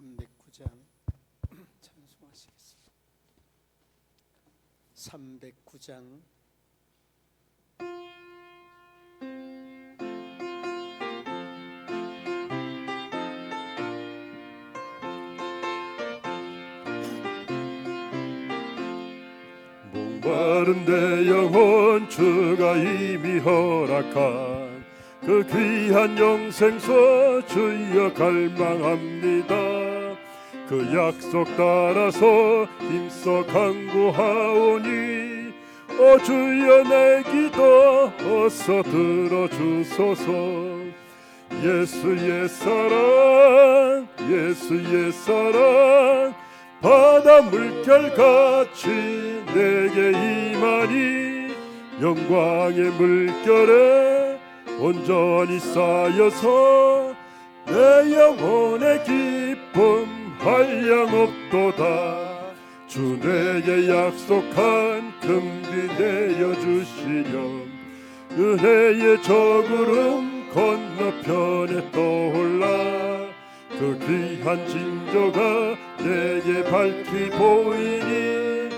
309장 찬송하시겠습니다. 309장 목마른 내 영혼 주가 이미 허락한 그 귀한 영생서 주여 갈망합니다. 그 약속 따라서 힘써 간구하오니 주여 내 기도 어서 들어주소서. 예수의 사랑 예수의 사랑 바다 물결같이 내게 임하니 영광의 물결에 온전히 쌓여서 내 영혼의 기쁨 한량없도다. 주 내게 약속한 금비 내려주시렴. 은혜의 저구름 건너편에 떠올라 그 귀한 징조가 내게 밝히 보이니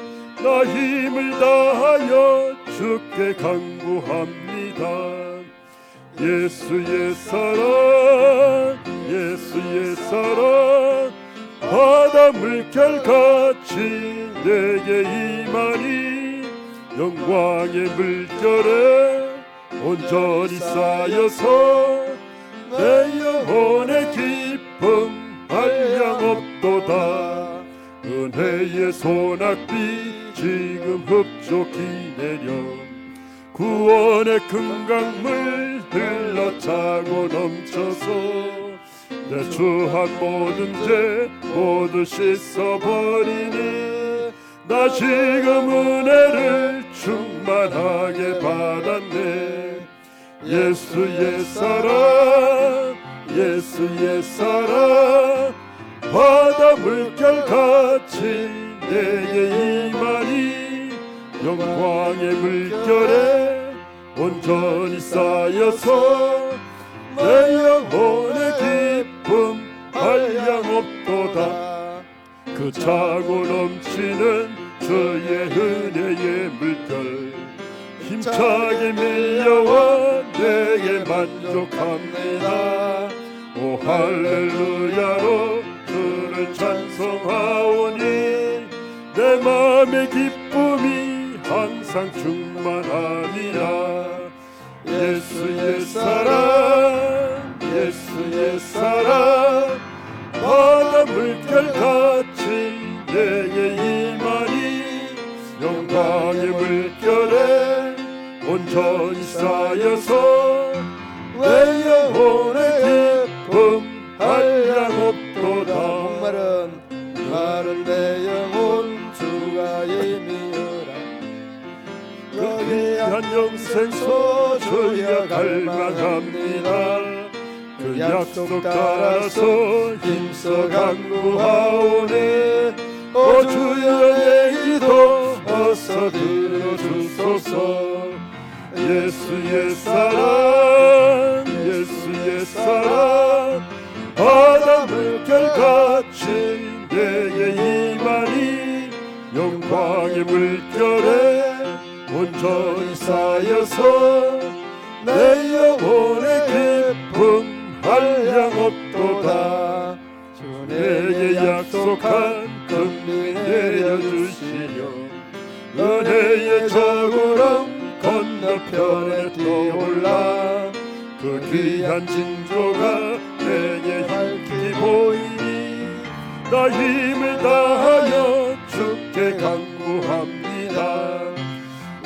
나 힘을 다하여 주께 간구합니다. 예수의 사랑 예수의 사랑 바다 물결같이 내게 임하니 영광의 물결에 온전히 쌓여서 내 영혼의 기쁨 한량없도다. 은혜의 소낙비 지금 흡족히 내려 구원의 큰 강물 흘러차고 넘쳐서 내 추한 모든 죄 모두 씻어버리니 나 지금 은혜를 충만하게 받았네. 예수의 사랑 예수의 사랑 바다 물결같이 내게 임하니 영광의 물결에 온전히 쌓여서 내 영혼의 기쁨 한량없도다. 그 차고 넘치는 주의 은혜의 물결 힘차게 밀려와 내게 만족합니다. 오 할렐루야로 주를 찬송하오니 내 마음의 기쁨이 항상 충만하니라. 예수의 사랑 예수의 사랑 바다 물결같이 내게 임하니 영광의 물결에 온전히 쌓여서 내 영혼의 기쁨 한량없도다. 목마른 내 영혼 주가 이미여라. 그 귀한 영생서 주여 갈망합니다. 그 약속 따라서 힘써 간구하오니 주여 내 기도 어서 들어주소서. 예수의 사랑 예수의 사랑 바다 물결같이 내게 임하니 영광의 물결에 온전히 쌓여서 내 영혼의 기쁨 한량없도다. 주 내게 약속한 금비 내려주시려 은혜의 저구름 건너편에 뛰어올라 그 귀한 징조가 내게 밝히 보이니 나 힘을 다하여 주께 간구합니다.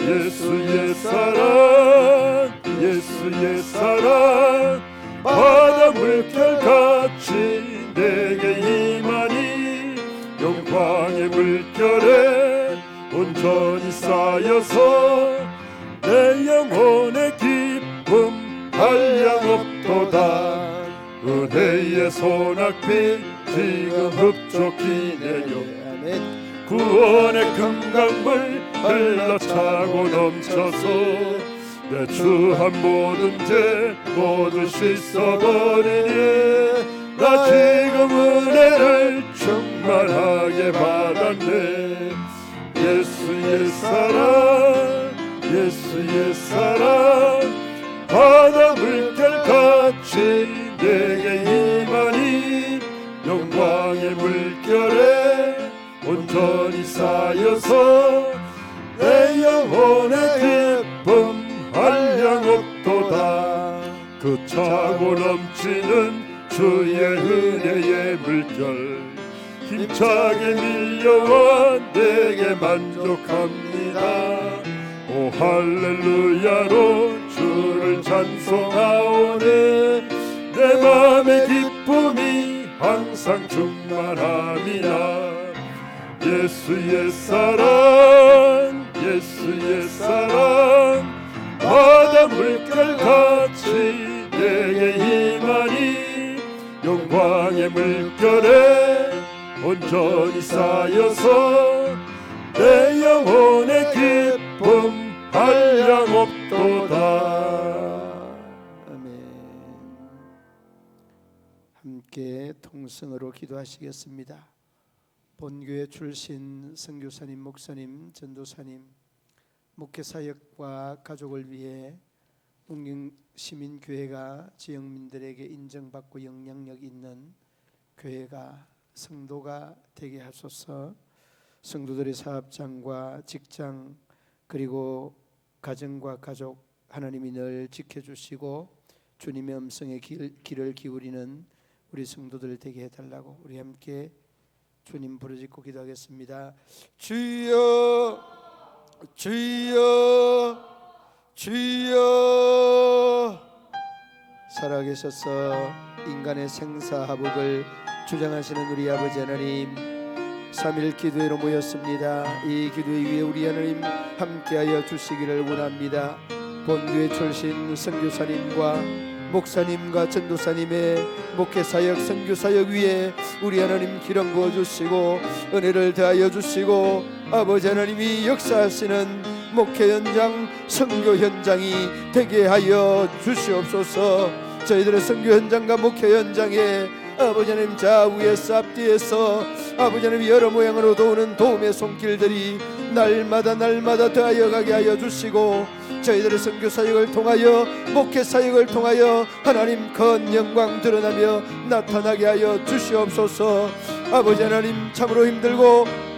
예수의 사랑 예수의 사랑 바다 물결같이 내게 임하니 영광의 물결에 온전히 쌓여서 내 영혼의 기쁨 한량없도다. 은혜의 소낙비 지금 흡족히 내려 구원의 큰 강물 흘러차고 넘쳐서 내 추한 모든 죄 모두 씻어버리니 나 지금 은혜를 충만하게 받았네. 예수의 사랑 예수의 사랑 바다 물결같이 내게 임하니 영광의 물결에 온전히 쌓여서 내 영혼의 기쁨 한량없도다. 그 차고 넘치는 주의 은혜의 물결 힘차게 밀려와 내게 만족합니다. 오 할렐루야로 주를 찬송하오네. 내 맘의 기쁨이 항상 충만함이라. 예수의 사랑 예수의 사랑 바다 물결같이 내게 임하니 영광의 물결에 온전히 쌓여서 내 영혼의 기쁨 한량없도다. 아멘. 함께 통성으로 기도하시겠습니다. 본교회 출신 선교사님, 목사님, 전도사님, 목회사역과 가족을 위해 문경시민교회가 지역민들에게 인정받고 영향력 있는 교회가 성도가 되게 하소서. 성도들의 사업장과 직장 그리고 가정과 가족 하나님이 늘 지켜주시고 주님의 음성에 귀를 기울이는 우리 성도들 되게 해달라고 우리 함께 주님 부르짖고 기도하겠습니다. 주여 주여 주여. 살아계셔서 인간의 생사화복을 주장하시는 우리 아버지 하나님, 3일 기도회로 모였습니다. 이 기도회 위에 우리 하나님 함께하여 주시기를 원합니다. 본교회 출신 선교사님과 목사님과 전도사님의 목회사역 선교사역 위에 우리 하나님 기름 부어주시고 은혜를 더하여 주시고 아버지 하나님이 역사하시는 목회 현장 선교 현장이 되게 하여 주시옵소서. 저희들의 선교 현장과 목회 현장에 아버지 하나님 좌우에서 앞뒤에서 아버지 하나님 여러 모양으로 도우는 도움의 손길들이 날마다 더하여 가게 하여 주시고 저희들의 선교 사역을 통하여 목회 사역을 통하여 하나님 큰 영광 드러나며 나타나게 하여 주시옵소서. 아버지 하나님 참으로 힘들고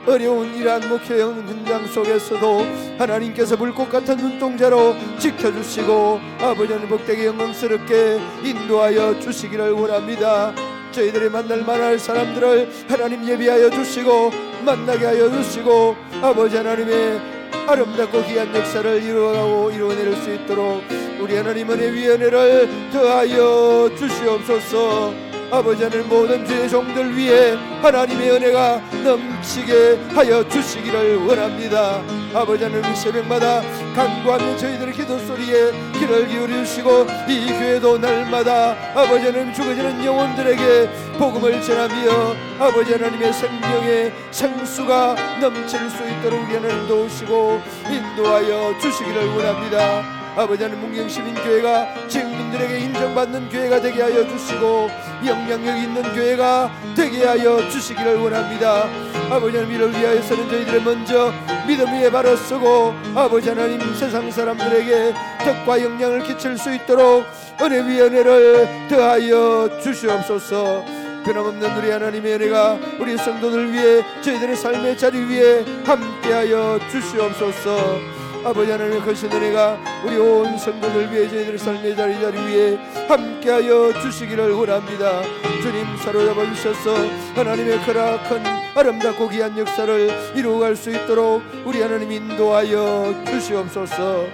어려운 이러한 목회 현장 속에서도 하나님께서 불꽃 같은 눈동자로 지켜주시고 아버지 하나님 복되게 영광스럽게 인도하여 주시기를 원합니다. 저희들이 만날 사람들을 하나님 예비하여 주시고 만나게 하여 주시고 아버지 하나님의 아름답고 귀한 역사를 이루어가고 이루어낼 수 있도록 우리 하나님 은혜 위에 은혜를 더하여 주시옵소서. 아버지 하나님 모든 주의 종들 위에 하나님의 은혜가 넘치게 하여 주시기를 원합니다. 아버지 하나님 새벽마다 간구하며 저희들의 기도 소리에 귀를 기울여 주시고 이 교회도 날마다 아버지 하나님 죽어지는 영혼들에게 복음을 전하며 아버지 하나님의 생명의 생수가 넘칠 수 있도록 우리 하나님 도우시고 인도하여 주시기를 원합니다. 아버지 하나님 문경시민교회가 지역민들에게 인정받는 교회가 되게 하여 주시고 영향력 있는 교회가 되게 하여 주시기를 원합니다. 아버지 하나님 이를 위하여서는 저희들의 먼저 믿음 위에 바로 서고 아버지 하나님 세상 사람들에게 덕과 영향을 끼칠 수 있도록 은혜 위에 은혜를 더하여 주시옵소서. 변함없는 우리 하나님의 은혜가 우리 성도들 위해 저희들의 삶의 자리 위에 함께하여 주시옵소서. 아버지 하나님의 거신 은혜가 우리 온 성도들 위해 저희들의 삶의 자리 위에 함께하여 주시기를 원합니다. 주님 사로잡아 주셔서 하나님의 크라큰 아름답고 귀한 역사를 이루어갈 수 있도록 우리 하나님 인도하여 주시옵소서.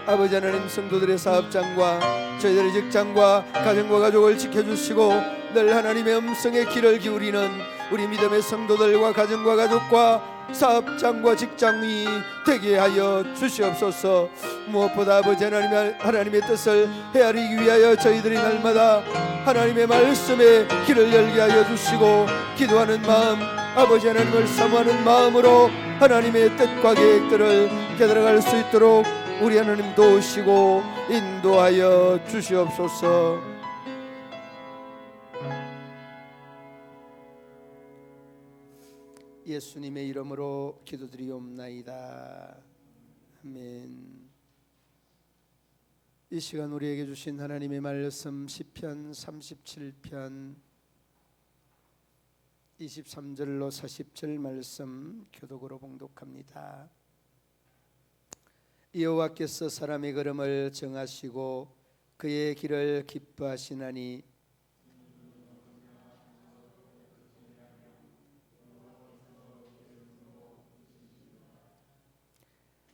아버지 하나님 성도들의 사업장과 저희들의 직장과 가정과 가족을 지켜주시고 늘 하나님의 음성에 귀를 기울이는 우리 믿음의 성도들과 가정과 가족과 사업장과 직장이 되게 하여 주시옵소서. 무엇보다 아버지 하나님의 뜻을 헤아리기 위하여 저희들이 날마다 하나님의 말씀에 귀를 열게 하여 주시고 기도하는 마음 아버지 하나님을 사모하는 마음으로 하나님의 뜻과 계획들을 깨달아갈 수 있도록 우리 하나님 도우시고 인도하여 주시옵소서. 예수님의 이름으로 기도드리옵나이다. 아멘. 이 시간 우리에게 주신 하나님의 말씀 시편 37편 23절로 40절 말씀 교독으로 봉독합니다. 여호와께서 사람의 걸음을 정하시고 그의 길을 기뻐하시나니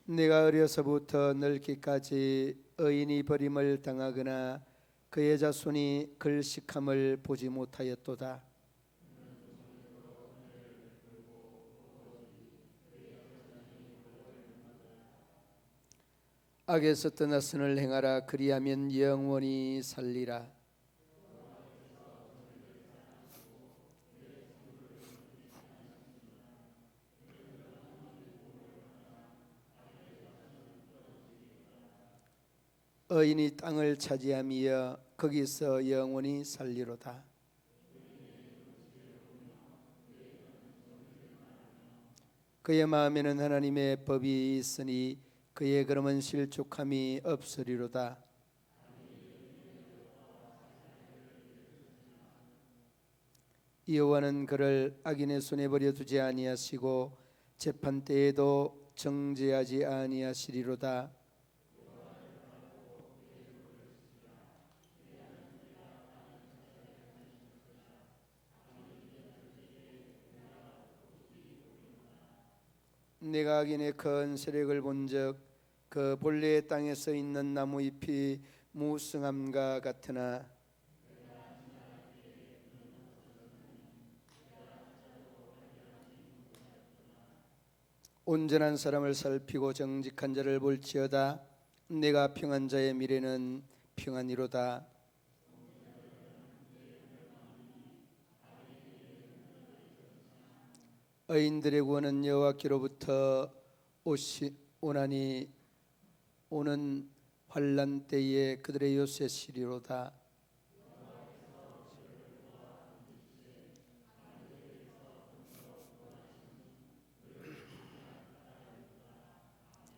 내가 어려서부터 늙기까지 의인이 버림을 당하거나 그의 자손이 글식함을 보지 못하였도다. 악에서 떠나 선을 행하라. 그리하면 영원히 살리라. 의인이 땅을 차지하며 거기서 영원히 살리로다. 그의 마음에는 하나님의 법이 있으니 그의 걸음은 실족함이 없으리로다. 여호와는 그를 악인의 손에 버려두지 아니하시고 재판 때에도 정죄하지 아니하시리로다. 내가 악인의 큰 세력을 본즉 그 본래의 땅에 서 있는 나무 잎이 무성함과 같으나 온전한 사람을 살피고 정직한 자를 볼지어다. 내가 평한 자의 미래는 평안이로다. 의인들의 구원은 여호와께로부터 오나니 오는 환난 때에 그들의 요새시리로다.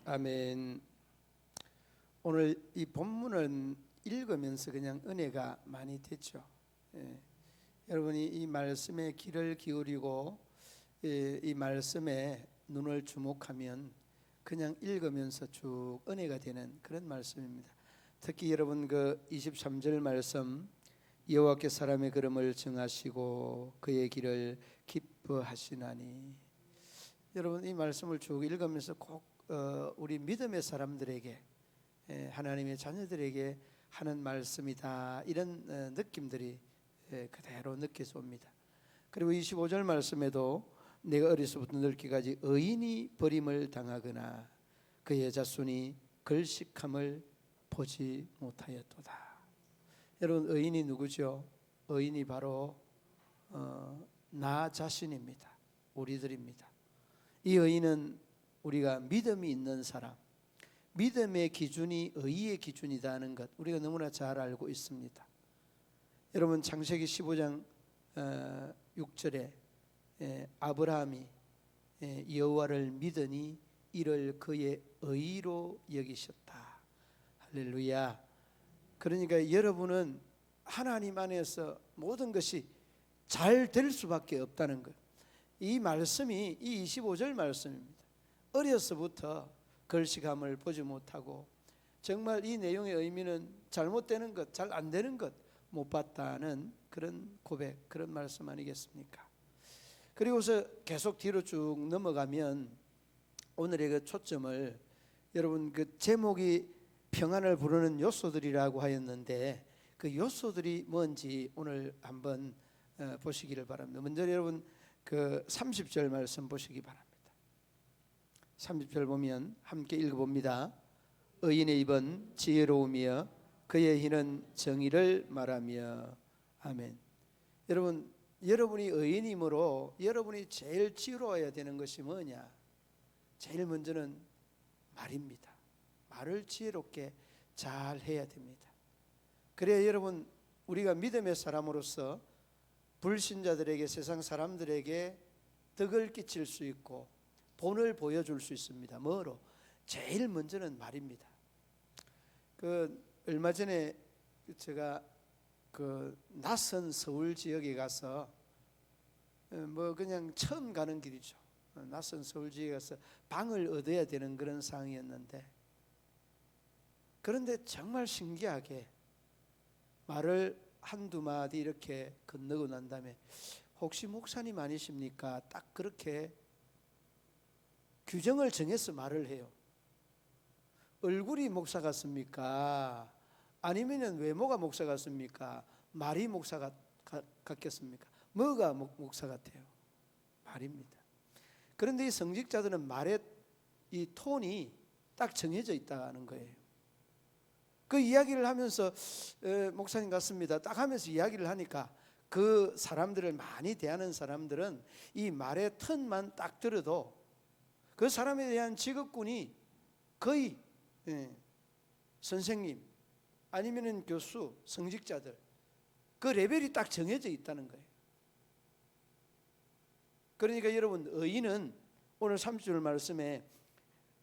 아멘. 오늘 이 본문을 읽으면서 그냥 은혜가 많이 됐죠. 여러분이 이 말씀에 귀를 기울이고 이 말씀에 눈을 주목하면 그냥 읽으면서 쭉 은혜가 되는 그런 말씀입니다. 특히 여러분 그 23절 말씀 여호와께 사람의 걸음을 정하시고 그의 길을 기뻐하시나니, 여러분 이 말씀을 쭉 읽으면서 꼭 우리 믿음의 사람들에게 하나님의 자녀들에게 하는 말씀이다, 이런 느낌들이 그대로 느껴져 옵니다. 그리고 25절 말씀에도 내가 어려서부터 늙기까지 의인이 버림을 당하거나 그의 자손이 글식함을 보지 못하였도다. 여러분 의인이 누구죠? 의인이 바로 나 자신입니다. 우리들입니다. 이 의인은 우리가 믿음이 있는 사람, 믿음의 기준이 의의 기준이라는 것 우리가 너무나 잘 알고 있습니다. 여러분 창세기 15장 6절에 아브라함이 여호와를 믿으니 이를 그의 의로 여기셨다. 할렐루야. 그러니까 여러분은 하나님 안에서 모든 것이 잘 될 수밖에 없다는 것, 이 말씀이 이 25절 말씀입니다. 어려서부터 글씨감을 보지 못하고 정말 이 내용의 의미는 잘못되는 것, 잘 안 되는 것 못 봤다는 그런 고백, 그런 말씀 아니겠습니까? 그리고서 계속 뒤로 쭉 넘어가면 오늘의 그 초점을, 여러분 그 제목이 평안을 부르는 요소들이라고 하였는데 그 요소들이 뭔지 오늘 한번 보시기를 바랍니다. 먼저 여러분 그 30절 말씀 보시기 바랍니다. 30절 보면 함께 읽어봅니다. 의인의 입은 지혜로우며 그의 혀는 정의를 말하며. 아멘. 여러분, 여러분이 의인이므로 여러분이 제일 지혜로워야 되는 것이 뭐냐? 제일 먼저는 말입니다. 말을 지혜롭게 잘 해야 됩니다. 그래야 여러분 우리가 믿음의 사람으로서 불신자들에게, 세상 사람들에게 덕을 끼칠 수 있고 본을 보여줄 수 있습니다. 뭐로? 제일 먼저는 말입니다. 얼마 전에 제가 낯선 서울 지역에 가서 그냥 처음 가는 길이죠. 낯선 서울 지역에 가서 방을 얻어야 되는 그런 상황이었는데, 그런데 정말 신기하게 말을 한두 마디 이렇게 건너고 난 다음에 혹시 목사님 아니십니까? 딱 그렇게 규정을 정해서 말을 해요. 얼굴이 목사 같습니까? 아니면 외모가 목사 같습니까? 말이 목사 같겠습니까? 뭐가 목사 같아요? 말입니다. 그런데 이 성직자들은 말의 이 톤이 딱 정해져 있다는 거예요. 그 이야기를 하면서 목사님 같습니다 딱 하면서 이야기를 하니까 그 사람들을 많이 대하는 사람들은 이 말의 톤만 딱 들어도 그 사람에 대한 직업군이 거의 선생님 아니면은 교수, 성직자들 그 레벨이 딱 정해져 있다는 거예요. 그러니까 여러분, 의인은 오늘 30절 말씀에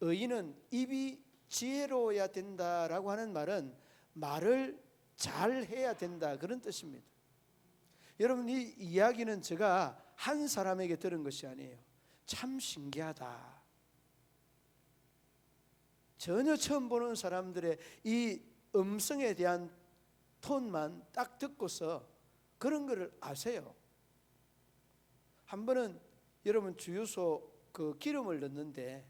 의인은 입이 지혜로워야 된다라고 하는 말은 말을 잘 해야 된다, 그런 뜻입니다. 여러분, 이 이야기는 제가 한 사람에게 들은 것이 아니에요. 참 신기하다. 전혀 처음 보는 사람들의 이 음성에 대한 톤만 딱 듣고서 그런 거를 아세요. 한 번은 여러분 주유소 그 기름을 넣는데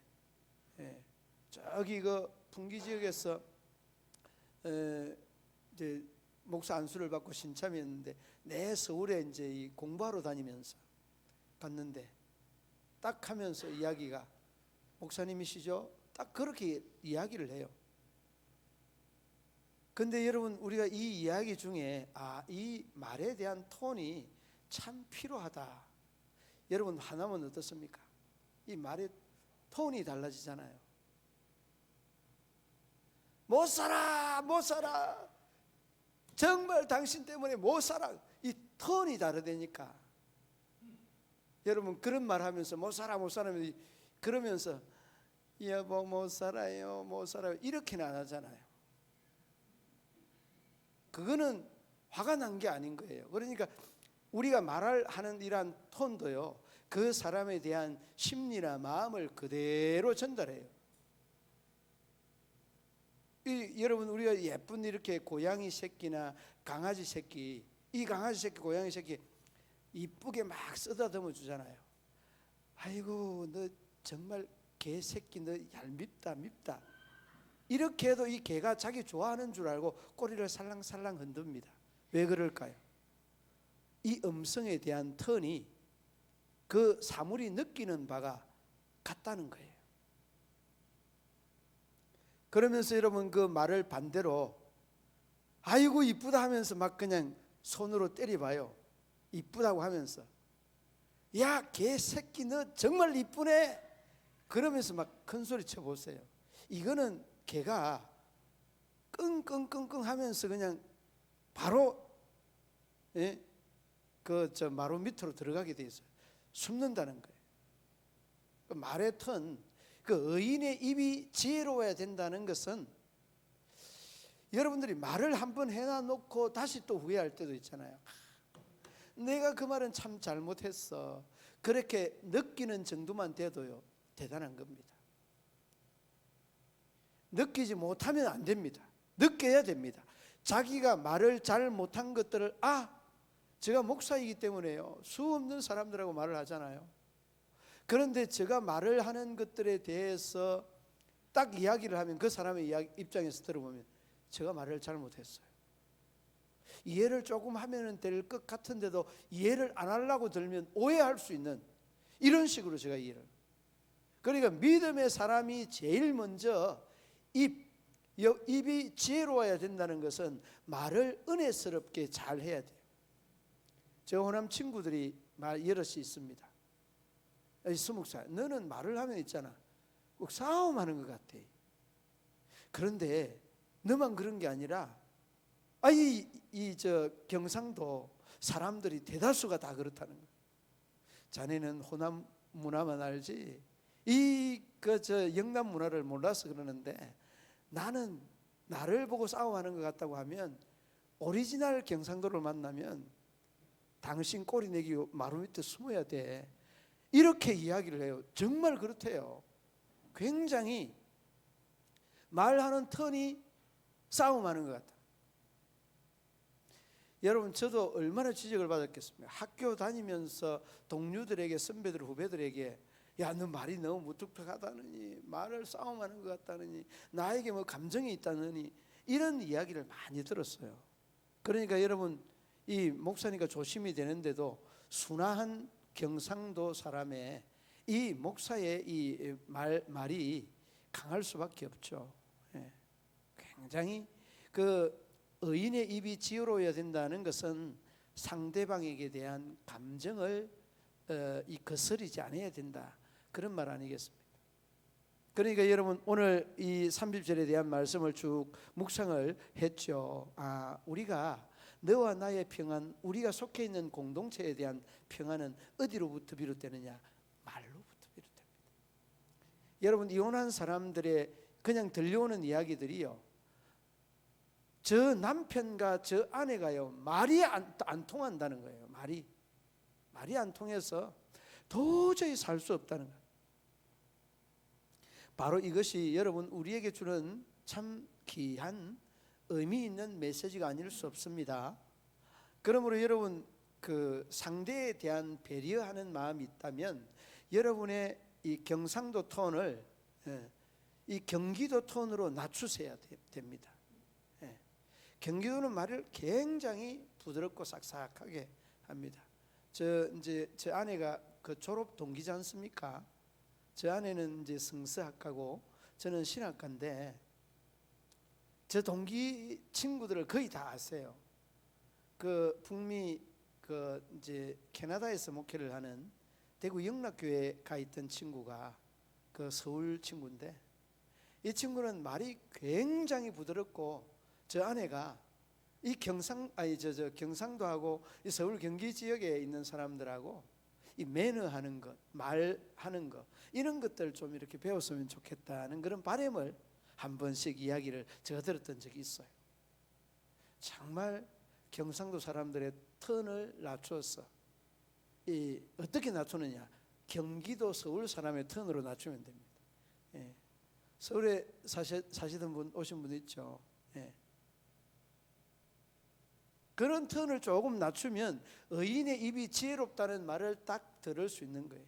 저기 그 풍기 지역에서 이제 목사 안수를 받고 신참이었는데 내 서울에 이제 이 공부하러 다니면서 갔는데 딱 하면서 이야기가 목사님이시죠? 딱 그렇게 이야기를 해요. 근데 여러분, 우리가 이 이야기 중에 이 말에 대한 톤이 참 필요하다. 여러분, 하나면 어떻습니까? 이 말의 톤이 달라지잖아요. 못 살아, 못 살아, 정말 당신 때문에 못 살아. 이 톤이 다르다니까. 여러분, 그런 말 하면서 못 살아, 못 살아 그러면서 여보 못 살아요, 못 살아요 이렇게는 안 하잖아요. 그거는 화가 난 게 아닌 거예요. 그러니까 우리가 말을 하는 이러한 톤도요, 그 사람에 대한 심리나 마음을 그대로 전달해요. 여러분, 우리가 예쁜 이렇게 고양이 새끼나 강아지 새끼, 이 강아지 새끼 고양이 새끼 이쁘게 막 쓰다듬어 주잖아요. 아이고 너 정말 개 새끼 너 얄밉다 밉다 이렇게 해도 이 개가 자기 좋아하는 줄 알고 꼬리를 살랑살랑 흔듭니다. 왜 그럴까요? 이 음성에 대한 턴이 그 사물이 느끼는 바가 같다는 거예요. 그러면서 여러분, 그 말을 반대로 아이고 이쁘다 하면서 막 그냥 손으로 때려봐요. 이쁘다고 하면서 야 개새끼 너 정말 이쁘네 그러면서 막 큰소리 쳐보세요. 이거는 개가 끙끙끙끙 하면서 그냥 바로 저 마루 밑으로 들어가게 돼 있어요. 숨는다는 거예요. 그 말의 턴, 그 의인의 입이 지혜로워야 된다는 것은, 여러분들이 말을 한번 해놔놓고 다시 또 후회할 때도 있잖아요. 내가 그 말은 참 잘못했어. 그렇게 느끼는 정도만 돼도요 대단한 겁니다. 느끼지 못하면 안 됩니다. 느껴야 됩니다. 자기가 말을 잘 못한 것들을 제가 목사이기 때문에요 수 없는 사람들하고 말을 하잖아요. 그런데 제가 말을 하는 것들에 대해서 딱 이야기를 하면 그 사람의 입장에서 들어보면 제가 말을 잘못했어요. 이해를 조금 하면 될 것 같은데도 이해를 안 하려고 들면 오해할 수 있는 이런 식으로 제가 이해를. 그러니까 믿음의 사람이 제일 먼저 입이 지혜로워야 된다는 것은 말을 은혜스럽게 잘 해야 돼요. 제 호남 친구들이 여럿이 있습니다. 수목사, 너는 말을 하면 있잖아 꼭 싸움하는 것 같아. 그런데 너만 그런 게 아니라 저 경상도 사람들이 대다수가 다 그렇다는 거예요. 자네는 호남 문화만 알지 이 저 영남 문화를 몰라서 그러는데 나는 나를 보고 싸움하는 것 같다고 하면 오리지널 경상도를 만나면 당신 꼬리 내기 마루 밑에 숨어야 돼. 이렇게 이야기를 해요. 정말 그렇대요. 굉장히 말하는 턴이 싸움하는 것 같다. 여러분 저도 얼마나 지적을 받았겠습니까? 학교 다니면서 동료들에게 선배들 후배들에게 야 너 말이 너무 무뚝뚝하다느니 말을 싸움하는 것 같다느니 나에게 뭐 감정이 있다느니 이런 이야기를 많이 들었어요. 그러니까 여러분 이 목사니까 조심이 되는데도 순화한 경상도 사람의 이 목사의 이 말이 강할 수밖에 없죠. 굉장히 그 의인의 입이 지혜로워야 된다는 것은 상대방에게 대한 감정을 이 거스르지 않아야 된다. 그런 말 아니겠습니까? 그러니까 여러분 오늘 이 30절에 대한 말씀을 쭉 묵상을 했죠. 우리가 너와 나의 평안, 우리가 속해 있는 공동체에 대한 평안은 어디로부터 비롯되느냐? 말로부터 비롯됩니다. 여러분 이혼한 사람들의 그냥 들려오는 이야기들이요, 저 남편과 저 아내가요 말이 안 통한다는 거예요. 말이 안 통해서 도저히 살 수 없다는 거예요. 바로 이것이 여러분 우리에게 주는 참 귀한 의미 있는 메시지가 아닐 수 없습니다. 그러므로 여러분 그 상대에 대한 배려하는 마음이 있다면 여러분의 이 경상도 톤을 이 경기도 톤으로 낮추셔야 됩니다. 경기도는 말을 굉장히 부드럽고 싹싹하게 합니다. 저 아내가 그 졸업 동기지 않습니까? 저 아내는 이제 성서학과고 저는 신학과인데 저 동기 친구들을 거의 다 아세요. 그 북미 그 이제 캐나다에서 목회를 하는 대구 영락교회에 가 있던 친구가 그 서울 친구인데 이 친구는 말이 굉장히 부드럽고 저 아내가 이 경상도하고 이 서울 경기 지역에 있는 사람들하고 이 매너하는 것, 말하는 것 이런 것들 좀 이렇게 배웠으면 좋겠다는 그런 바람을 한 번씩 이야기를 제가 들었던 적이 있어요. 정말 경상도 사람들의 턴을 낮춰서 어떻게 낮추느냐? 경기도 서울 사람의 턴으로 낮추면 됩니다. 서울에 사시던 분 오신 분 있죠. 그런 턴을 조금 낮추면 의인의 입이 지혜롭다는 말을 딱 들을 수 있는 거예요.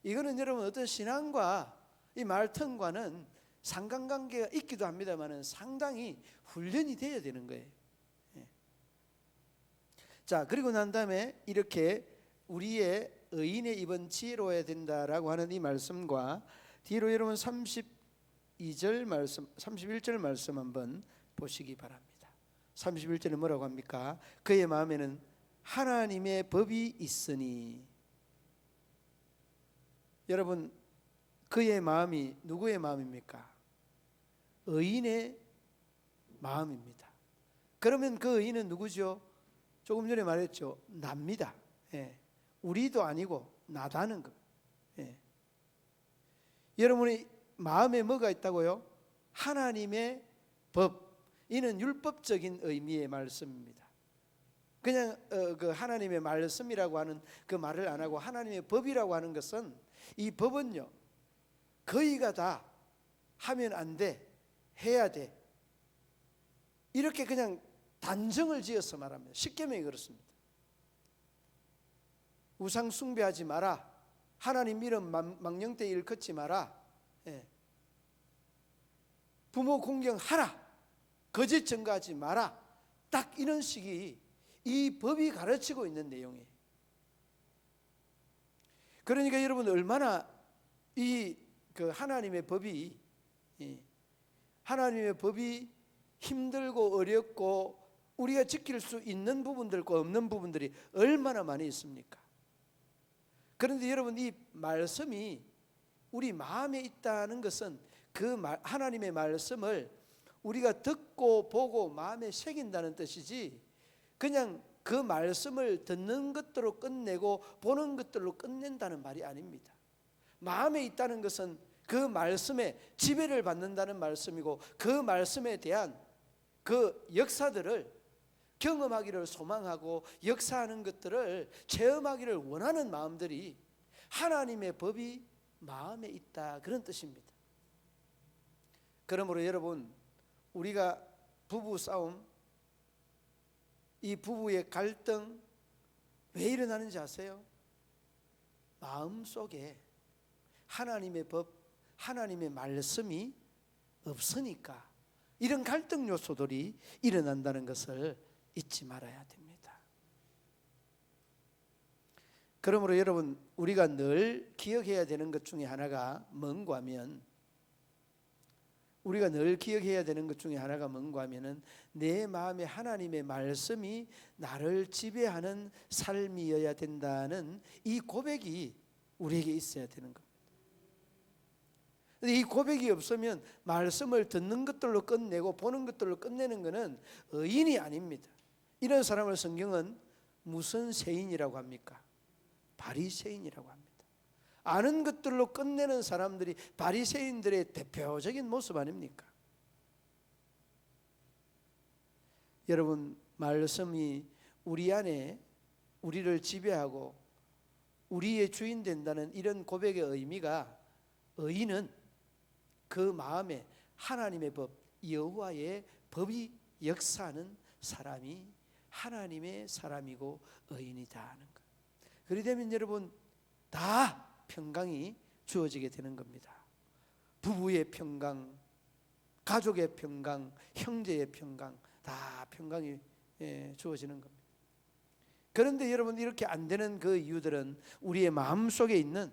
이거는 여러분 어떤 신앙과 이 말턴과는 상관관계가 있기도 합니다만 상당히 훈련이 되어야 되는 거예요. 자, 그리고 난 다음에 이렇게 우리의 의인의 입은 지혜로워야 된다라고 하는 이 말씀과 뒤로 여러분 31절 말씀 한번 보시기 바랍니다. 31절에 뭐라고 합니까? 그의 마음에는 하나님의 법이 있으니. 여러분 그의 마음이 누구의 마음입니까? 의인의 마음입니다. 그러면 그 의인은 누구죠? 조금 전에 말했죠. 납니다. 우리도 아니고 나다는 것. 여러분의 마음에 뭐가 있다고요? 하나님의 법. 이는 율법적인 의미의 말씀입니다. 그냥 그 하나님의 말씀이라고 하는 그 말을 안 하고 하나님의 법이라고 하는 것은 이 법은요 거의가 다 하면 안 돼, 해야 돼 이렇게 그냥 단정을 지어서 말합니다. 십계명이 그렇습니다. 우상 숭배하지 마라, 하나님 이름 망령되 일컫지 마라, 부모 공경하라, 거짓 증거하지 마라. 딱 이런 식이 이 법이 가르치고 있는 내용이에요. 그러니까 여러분 얼마나 이 그 하나님의 법이 힘들고 어렵고 우리가 지킬 수 있는 부분들과 없는 부분들이 얼마나 많이 있습니까? 그런데 여러분 이 말씀이 우리 마음에 있다는 것은 그 하나님의 말씀을 우리가 듣고 보고 마음에 새긴다는 뜻이지 그냥 그 말씀을 듣는 것들로 끝내고 보는 것들로 끝낸다는 말이 아닙니다. 마음에 있다는 것은 그 말씀에 지배를 받는다는 말씀이고, 그 말씀에 대한 그 역사들을 경험하기를 소망하고 역사하는 것들을 체험하기를 원하는 마음들이 하나님의 법이 마음에 있다, 그런 뜻입니다. 그러므로 여러분, 우리가 부부 싸움, 이 부부의 갈등 왜 일어나는지 아세요? 마음속에 하나님의 법, 하나님의 말씀이 없으니까 이런 갈등 요소들이 일어난다는 것을 잊지 말아야 됩니다. 그러므로 여러분, 우리가 늘 기억해야 되는 것 중에 하나가 뭔가 하면, 내 마음에 하나님의 말씀이 나를 지배하는 삶이어야 된다는 이 고백이 우리에게 있어야 되는 겁니다. 이 고백이 없으면 말씀을 듣는 것들로 끝내고 보는 것들로 끝내는 것은 의인이 아닙니다. 이런 사람을 성경은 무슨 세인이라고 합니까? 바리새인이라고 합니다. 아는 것들로 끝내는 사람들이 바리새인들의 대표적인 모습 아닙니까? 여러분, 말씀이 우리 안에 우리를 지배하고 우리의 주인 된다는 이런 고백의 의미가, 의인은 그 마음에 하나님의 법, 여호와의 법이 역사하는 사람이 하나님의 사람이고 의인이다 하는 것. 그리 되면 여러분, 다 평강이 주어지게 되는 겁니다. 부부의 평강, 가족의 평강, 형제의 평강, 다 평강이 주어지는 겁니다. 그런데 여러분, 이렇게 안 되는 그 이유들은 우리의 마음속에 있는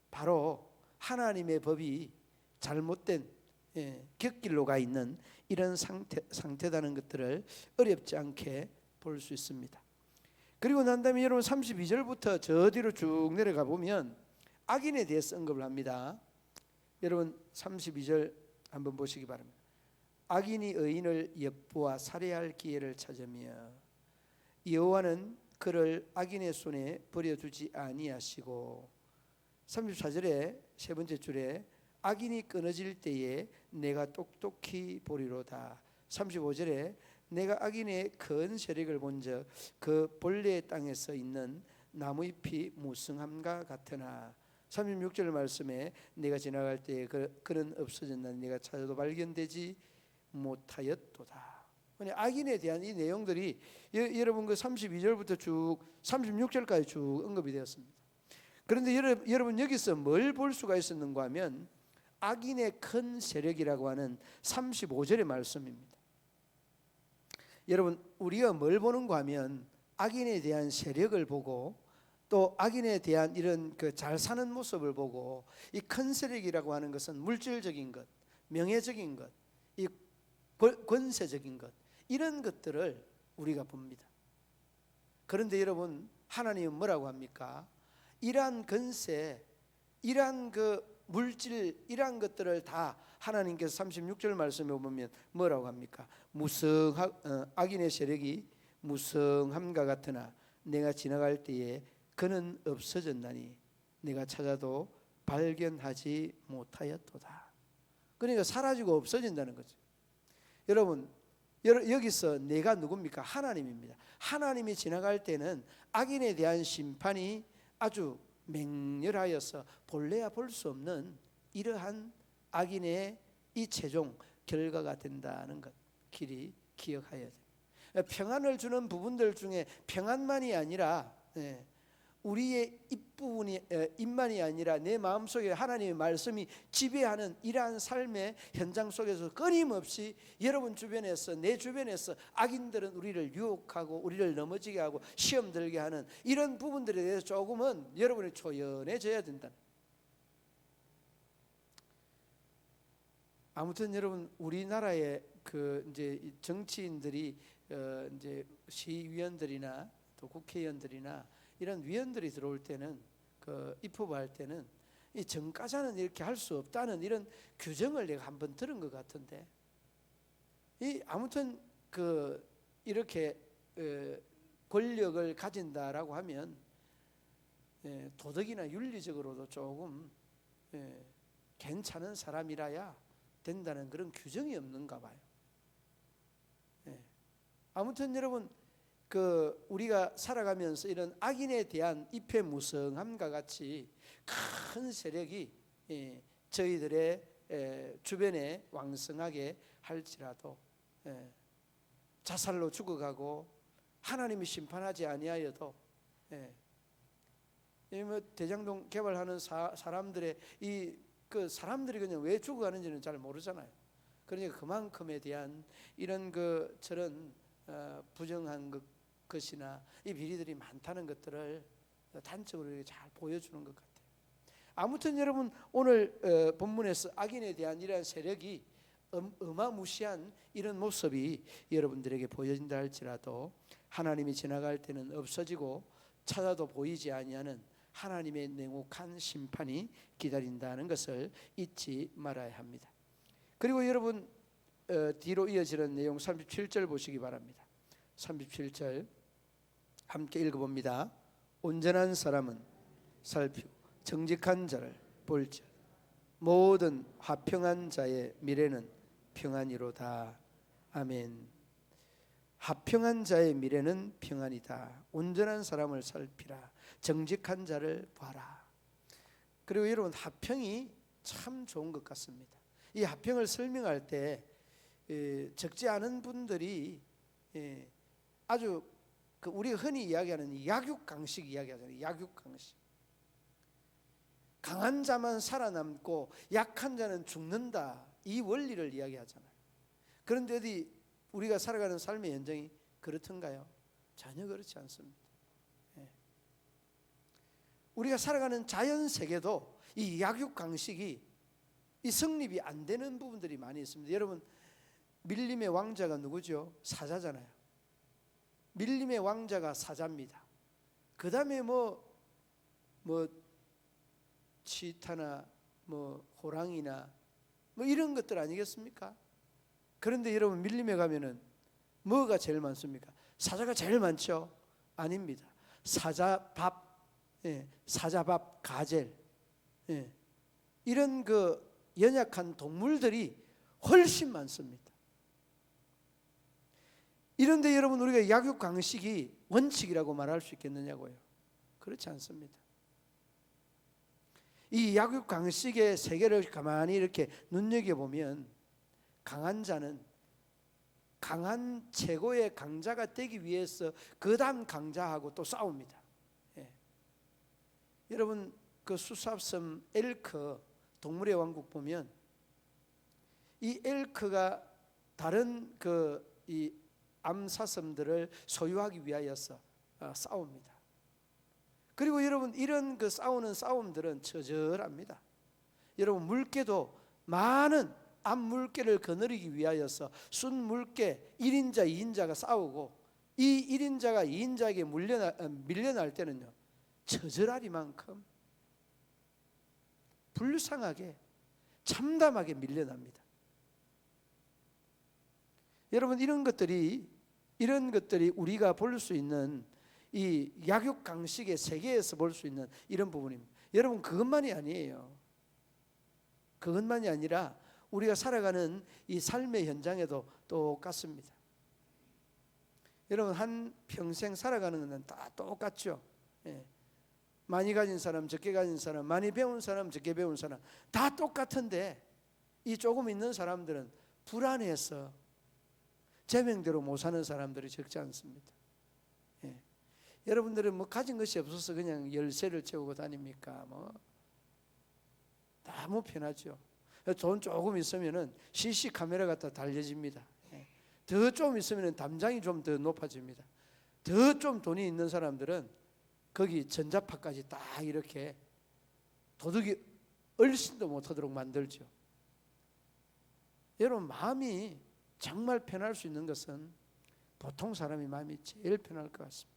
바로 하나님의 법이 잘못된 곁길로 가 있는 이런 상태다는 것들을 어렵지 않게 볼 수 있습니다. 그리고 난 다음에 여러분 32절부터 저 뒤로 쭉 내려가 보면 악인에 대해서 언급을 합니다. 여러분 32절 한번 보시기 바랍니다. 악인이 의인을 엿보아 살해할 기회를 찾으며 여호와는 그를 악인의 손에 버려두지 아니하시고, 34절에 세 번째 줄에 악인이 끊어질 때에 내가 똑똑히 보리로다. 35절에 내가 악인의 큰 세력을 본즉 그 본래의 땅에서 있는 나무잎이 무성함과 같으나, 36절 말씀에 내가 지나갈 때에 그는 없어졌나니 내가 찾아도 발견되지 못하였도다. 악인에 대한 이 내용들이 여러분 그 32절부터 쭉 36절까지 쭉 언급이 되었습니다. 그런데 여러분 여기서 뭘 볼 수가 있었는가 하면 악인의 큰 세력이라고 하는 35절의 말씀입니다. 여러분, 우리가 뭘 보는가 하면 악인에 대한 세력을 보고 또 악인에 대한 이런 그 잘 사는 모습을 보고, 이 큰 세력이라고 하는 것은 물질적인 것, 명예적인 것, 이 권세적인 것, 이런 것들을 우리가 봅니다. 그런데 여러분, 하나님은 뭐라고 합니까? 이러한 권세, 이러한 그 물질, 이러한 것들을 다 하나님께서 36절 말씀에 보면 뭐라고 합니까? 악인의 세력이 무성함과 같으나 내가 지나갈 때에 그는 없어졌나니 내가 찾아도 발견하지 못하였도다. 그러니까 사라지고 없어진다는 거죠. 여러분, 여기서 내가 누굽니까? 하나님입니다. 하나님이 지나갈 때는 악인에 대한 심판이 아주 맹렬하여서 볼래야 볼 수 없는 이러한 악인의 이 최종 결과가 된다는 것 길이 기억하여야 됩니다. 평안을 주는 부분들 중에 평안만이 아니라 우리의 입만이 아니라 내 마음속에 하나님의 말씀이 지배하는 이러한 삶의 현장 속에서 끊임없이 여러분 주변에서, 내 주변에서 악인들은 우리를 유혹하고 우리를 넘어지게 하고 시험 들게 하는 이런 부분들에 대해서 조금은 여러분이 초연해져야 된다. 아무튼 여러분, 우리나라의 그 이제 정치인들이 이제 시의원들이나 또 국회의원들이나 이런 위원들이 들어올 때는, 그 입후보할 때는 이 정가자는 이렇게 할 수 없다는 이런 규정을 내가 한번 들은 것 같은데, 이 아무튼 그 이렇게 권력을 가진다라고 하면 도덕이나 윤리적으로도 조금 괜찮은 사람이라야 된다는 그런 규정이 없는가 봐요. 아무튼 여러분, 우리가 살아가면서 이런 악인에 대한 입회무성함과 같이 큰 세력이 저희들의 주변에 왕성하게 할지라도 자살로 죽어가고 하나님이 심판하지 아니하여도 대장동 개발하는 사람들의 사람들이 그냥 왜 죽어가는지는 잘 모르잖아요. 그러니까 그만큼에 대한 이런 저런 부정한 것이나 이 비리들이 많다는 것들을 단적으로 잘 보여주는 것 같아요. 아무튼 여러분, 오늘 본문에서 악인에 대한 이러한 세력이 어마무시한 이런 모습이 여러분들에게 보여진다 할지라도 하나님이 지나갈 때는 없어지고 찾아도 보이지 아니하는 하나님의 냉혹한 심판이 기다린다는 것을 잊지 말아야 합니다. 그리고 여러분, 뒤로 이어지는 내용 37절 보시기 바랍니다. 37절 함께 읽어봅니다. 온전한 사람은 살피고 정직한 자를 볼지어다. 모든 화평한 자의 미래는 평안이로다. 아멘. 화평한 자의 미래는 평안이다. 온전한 사람을 살피라. 정직한 자를 봐라. 그리고 여러분, 화평이 참 좋은 것 같습니다. 이 화평을 설명할 때 적지 않은 분들이 아주 우리가 흔히 이야기하는 약육강식 이야기하잖아요. 약육강식. 강한 자만 살아남고 약한 자는 죽는다, 이 원리를 이야기하잖아요. 그런데 어디 우리가 살아가는 삶의 현장이 그렇던가요? 전혀 그렇지 않습니다. 우리가 살아가는 자연 세계도 이 약육강식이 이 성립이 안 되는 부분들이 많이 있습니다. 여러분, 밀림의 왕자가 누구죠? 사자잖아요. 밀림의 왕자가 사자입니다. 그 다음에 치타나 호랑이나 이런 것들 아니겠습니까? 그런데 여러분, 밀림에 가면은 뭐가 제일 많습니까? 사자가 제일 많죠? 아닙니다. 사자밥, 사자밥, 가젤, 이런 연약한 동물들이 훨씬 많습니다. 이런데 여러분, 우리가 약육강식이 원칙이라고 말할 수 있겠느냐고요? 그렇지 않습니다. 이 약육강식의 세계를 가만히 이렇게 눈여겨보면 강한 자는 강한 최고의 강자가 되기 위해서 그 다음 강자하고 또 싸웁니다. 여러분, 수삽섬 엘크, 동물의 왕국 보면 이 엘크가 다른 이 암사섬들을 소유하기 위하여서 싸웁니다. 그리고 여러분, 이런 싸우는 싸움들은 처절합니다. 여러분, 물개도 많은 암물개를 거느리기 위하여서 순물개 1인자 2인자가 싸우고, 이 1인자가 2인자에게 밀려날 때는요, 처절하리만큼 불쌍하게 참담하게 밀려납니다. 여러분, 이런 것들이 우리가 볼 수 있는 이 약육강식의 세계에서 볼 수 있는 이런 부분입니다. 여러분, 그것만이 아니에요. 그것만이 아니라 우리가 살아가는 이 삶의 현장에도 똑같습니다. 여러분, 한 평생 살아가는 건 다 똑같죠. 많이 가진 사람, 적게 가진 사람, 많이 배운 사람, 적게 배운 사람 다 똑같은데, 이 조금 있는 사람들은 불안해서 제명대로 못 사는 사람들이 적지 않습니다. 여러분들은 가진 것이 없어서 그냥 열쇠를 채우고 다닙니까? 너무 편하죠. 돈 조금 있으면은 CC 카메라 갖다 달려집니다. 더 좀 있으면은 담장이 좀 더 높아집니다. 더 좀 돈이 있는 사람들은 거기 전자파까지 딱 이렇게 도둑이 얼씬도 못하도록 만들죠. 여러분, 마음이 정말 편할 수 있는 것은 보통 사람이 마음이 제일 편할 것 같습니다.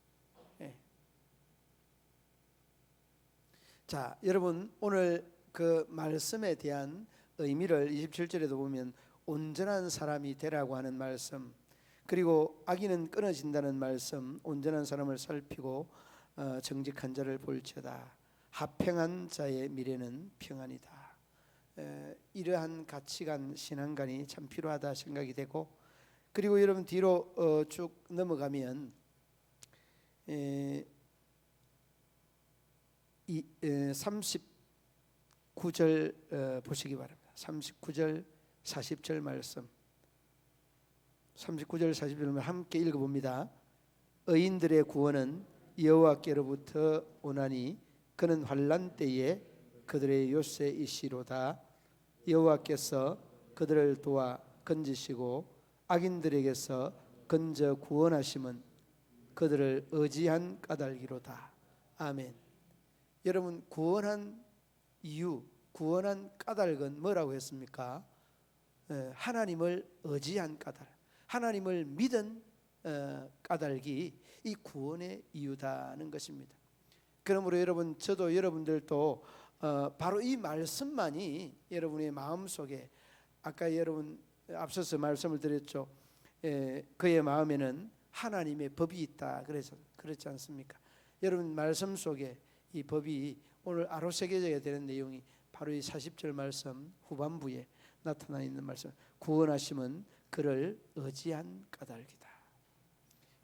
자, 여러분, 오늘 말씀에 대한 의미를 27절에도 보면 온전한 사람이 되라고 하는 말씀, 그리고 악인은 끊어진다는 말씀, 온전한 사람을 살피고 정직한 자를 볼지어다. 합평한 자의 미래는 평안이다. 이러한 가치관, 신앙관이 참 필요하다 생각이 되고, 그리고 여러분 뒤로 쭉 넘어가면 39절 보시기 바랍니다. 39절 40절 말씀, 39절 40절을 함께 읽어봅니다. 의인들의 구원은 여호와께로부터 오나니 그는 환난 때에 그들의 요새이시로다. 여호와께서 그들을 도와 건지시고 악인들에게서 건져 구원하심은 그들을 의지한 까닭이로다. 아멘. 여러분, 구원한 이유, 구원한 까닭은 뭐라고 했습니까? 하나님을 의지한 까닭, 하나님을 믿은 까닭이 이 구원의 이유다는 것입니다. 그러므로 여러분, 저도 여러분들도 바로 이 말씀만이 여러분의 마음속에, 아까 여러분 앞서서 말씀을 드렸죠. 그의 마음에는 하나님의 법이 있다, 그래서 그렇지 않습니까? 여러분 말씀 속에 이 법이 오늘 아로새겨져야 되는 내용이 바로 이 40절 말씀 후반부에 나타나 있는 말씀, 구원하심은 그를 의지한 까닭이다.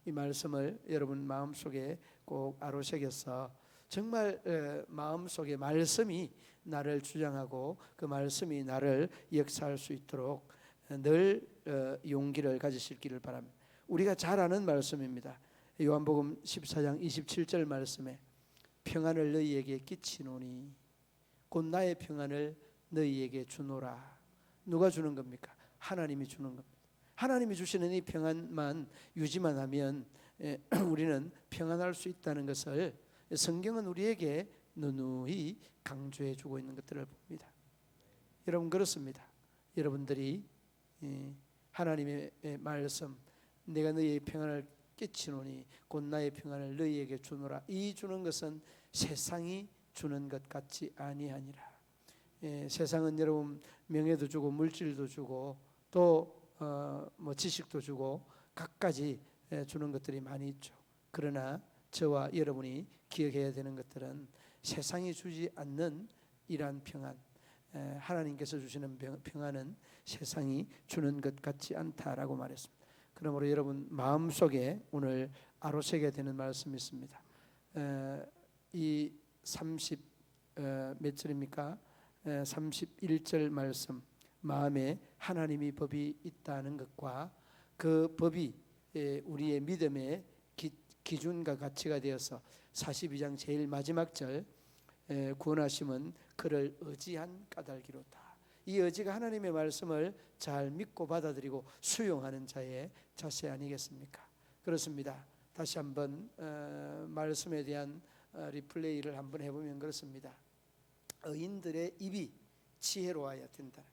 이 말씀을 여러분 마음속에 꼭 아로새겨서 정말 마음속에 말씀이 나를 주장하고 그 말씀이 나를 역사할 수 있도록 늘 용기를 가지실 기를 바랍니다. 우리가 잘 아는 말씀입니다. 요한복음 14장 27절 말씀에 평안을 너희에게 끼치노니 곧 나의 평안을 너희에게 주노라. 누가 주는 겁니까? 하나님이 주는 겁니다. 하나님이 주시는 이 평안만 유지만 하면 우리는 평안할 수 있다는 것을 성경은 우리에게 누누이 강조해 주고 있는 것들을 봅니다. 여러분 그렇습니다. 여러분들이 하나님의 말씀, 내가 너희의 평안을 끼치노니 곧 나의 평안을 너희에게 주노라, 이 주는 것은 세상이 주는 것 같지 아니하니라. 세상은 여러분 명예도 주고 물질도 주고 또 뭐 지식도 주고 각가지 주는 것들이 많이 있죠. 그러나 저와 여러분이 기억해야 되는 것들은 세상이 주지 않는 이러한 평안, 하나님께서 주시는 평안은 세상이 주는 것 같지 않다라고 말했습니다. 그러므로 여러분 마음속에 오늘 아로새겨야 되는 말씀이 있습니다. 이 30 몇 절입니까? 31절 말씀, 마음에 하나님의 법이 있다는 것과 그 법이 우리의 믿음의 기준과 가치가 되어서 42장 제일 마지막 절, 구원하심은 그를 의지한 까닭이로다. 이 의지가 하나님의 말씀을 잘 믿고 받아들이고 수용하는 자의 자세 아니겠습니까? 그렇습니다. 다시 한번 말씀에 대한 리플레이를 한번 해보면 그렇습니다. 의인들의 입이 지혜로워야 된다.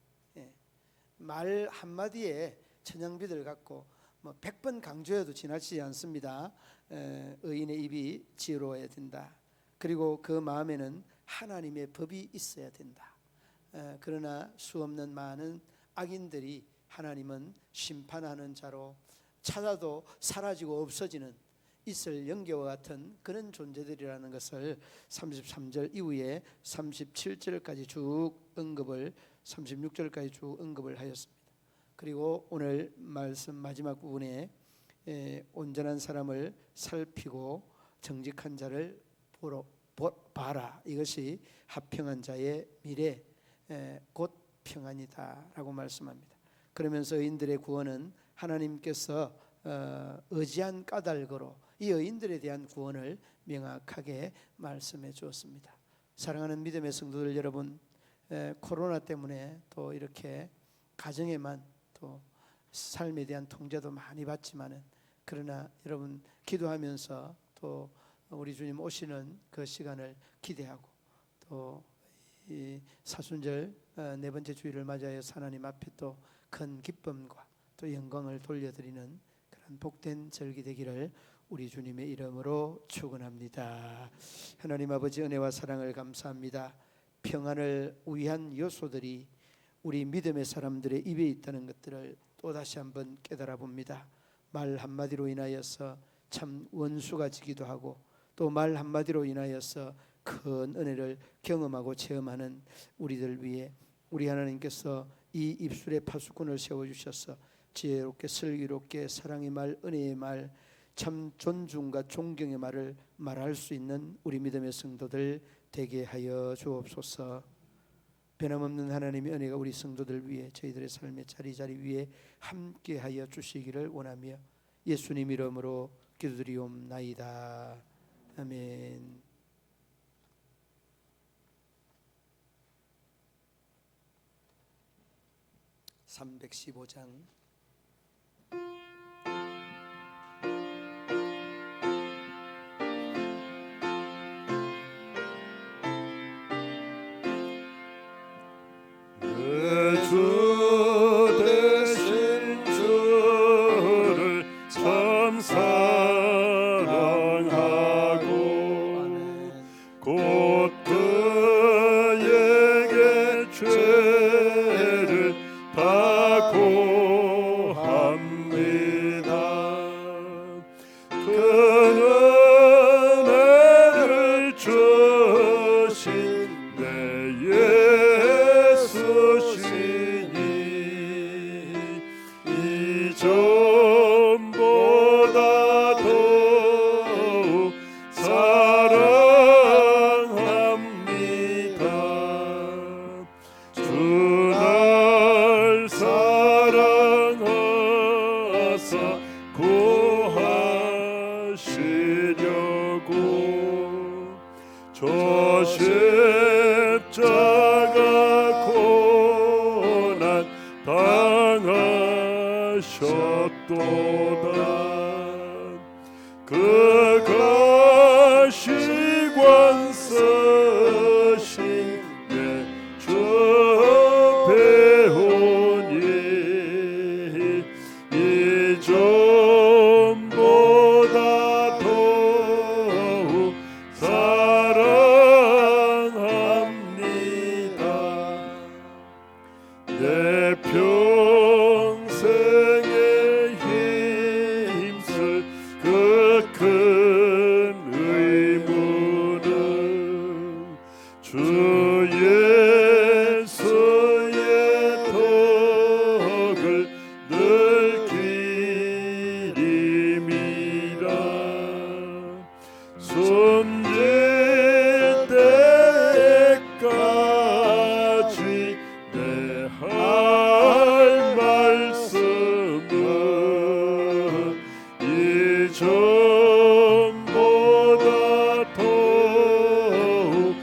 말 한마디에 천냥비들 같고 뭐 100번 강조해도 지나치지 않습니다. 의인의 입이 지혜로워야 된다. 그리고 그 마음에는 하나님의 법이 있어야 된다. 그러나 수없는 많은 악인들이 하나님은 심판하는 자로 찾아도 사라지고 없어지는 있을 영계와 같은 그런 존재들이라는 것을 33절 이후에 37절까지 쭉 언급을, 36절까지 쭉 언급을 하였습니다. 그리고 오늘 말씀 마지막 부분에 온전한 사람을 살피고 정직한 자를 봐라. 이것이 합평한 자의 미래 곧 평안이다 라고 말씀합니다. 그러면서 의인들의 구원은 하나님께서 의지한 까닭으로 이 의인들에 대한 구원을 명확하게 말씀해 주었습니다. 사랑하는 믿음의 성도들 여러분, 코로나 때문에 또 이렇게 가정에만 또 삶에 대한 통제도 많이 받지만은, 그러나 여러분 기도하면서 또 우리 주님 오시는 그 시간을 기대하고 또 이 사순절 네 번째 주일을 맞이하여 하나님 앞에 또 큰 기쁨과 또 영광을 돌려드리는 그런 복된 절기 되기를 우리 주님의 이름으로 축원합니다. 하나님 아버지 은혜와 사랑을 감사합니다. 평안을 위한 요소들이 우리 믿음의 사람들의 입에 있다는 것들을 또다시 한번 깨달아 봅니다. 말 한마디로 인하여서 참 원수가 지기도 하고 또 말 한마디로 인하여서 큰 은혜를 경험하고 체험하는 우리들 위해 우리 하나님께서 이 입술의 파수꾼을 세워주셔서 지혜롭게 슬기롭게 사랑의 말, 은혜의 말, 참 존중과 존경의 말을 말할 수 있는 우리 믿음의 성도들 되게 하여 주옵소서. 변함없는 하나님의 은혜가 우리 성도들 위해 저희들의 삶의 자리자리 위에 함께하여 주시기를 원하며 예수님 이름으로 기도드리옵나이다. 아멘. (315장) 내 주 되신 주를 참 사랑하고 곧 그에게 죄를 다 고합니다. 그 은혜를 주신 내 예수시니 이전보다 더욱 사랑합니다. 주 날 사랑하사 구하시려고 저 십자가 고난 당하셨도다. 그 가시관 쓰신 내 주 배우니 이전보다 더욱 사랑합니다. 내 평생에 힘쓸 그 큰 의무는 주 예수의 덕을 늘 기림이라. 숨질 때까지 내 할 말씀은 이전보다 더욱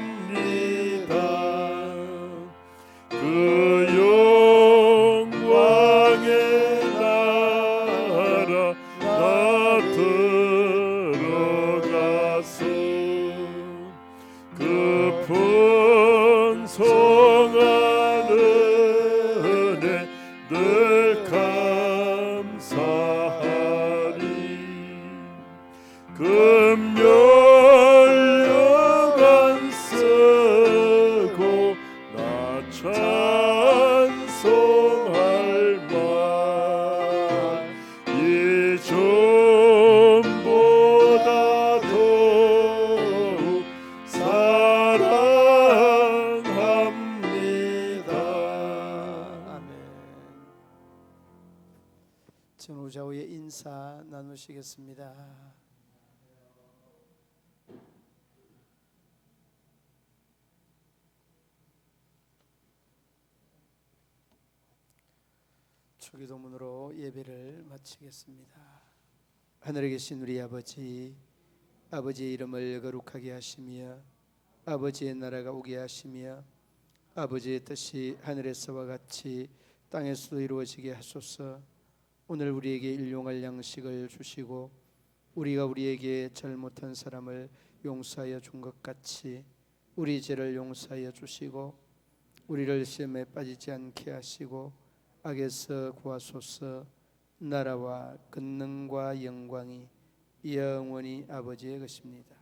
사랑합니다. 그 영광의 나라 나 들어가서 그 풍성한 은혜 늘 감사하리. 금멸력안 쓰고 나 찬송할 말 이전보다 더욱 사랑합니다. 아멘. 전후좌우의 인사 나누시겠습니다. 초기도문으로 예배를 마치겠습니다. 하늘에 계신 우리 아버지, 아버지의 이름을 거룩하게 하시며 아버지의 나라가 오게 하시며 아버지의 뜻이 하늘에서와 같이 땅에서도 이루어지게 하소서. 오늘 우리에게 일용할 양식을 주시고 우리가 우리에게 잘못한 사람을 용서하여 준 것 같이 우리 죄를 용서하여 주시고 우리를 시험에 빠지지 않게 하시고 악에서 구하소서. 나라와 권능과 영광이 영원히 아버지의 것입니다.